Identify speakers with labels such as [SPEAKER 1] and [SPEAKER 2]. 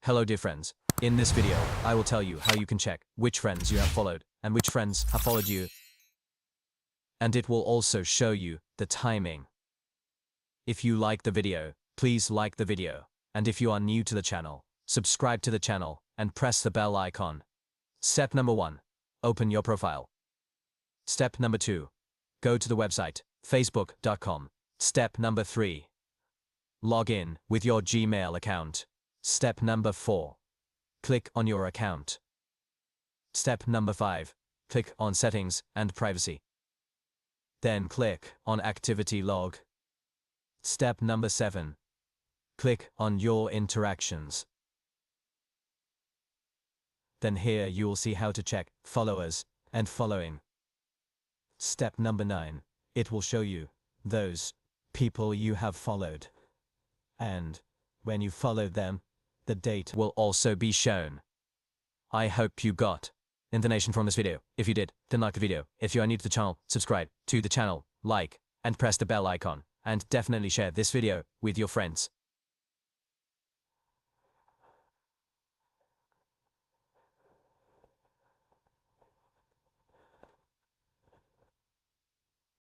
[SPEAKER 1] Hello dear friends. In this video, I will tell you how you can check which friends you have followed and which friends have followed you. And it will also show you the timing. If you like the video, please like the video. And if you are new to the channel, subscribe to the channel and press the bell icon. Step number 1. Open your profile. Step number 2. Go to the website, facebook.com. Step number 3. Log in with your Gmail account. Step number 4. Click on your account. Step number 5. Click on Settings and Privacy. Then click on Activity Log. Step number 7. Click on Your Interactions. Then here you will see how to check followers and following. Step number 9. It will show you those people you have followed. And when you follow them, the date will also be shown. I hope you got information from this video. If you did, then like the video. If you are new to the channel, subscribe to the channel, like, and press the bell icon. And definitely share this video with your friends.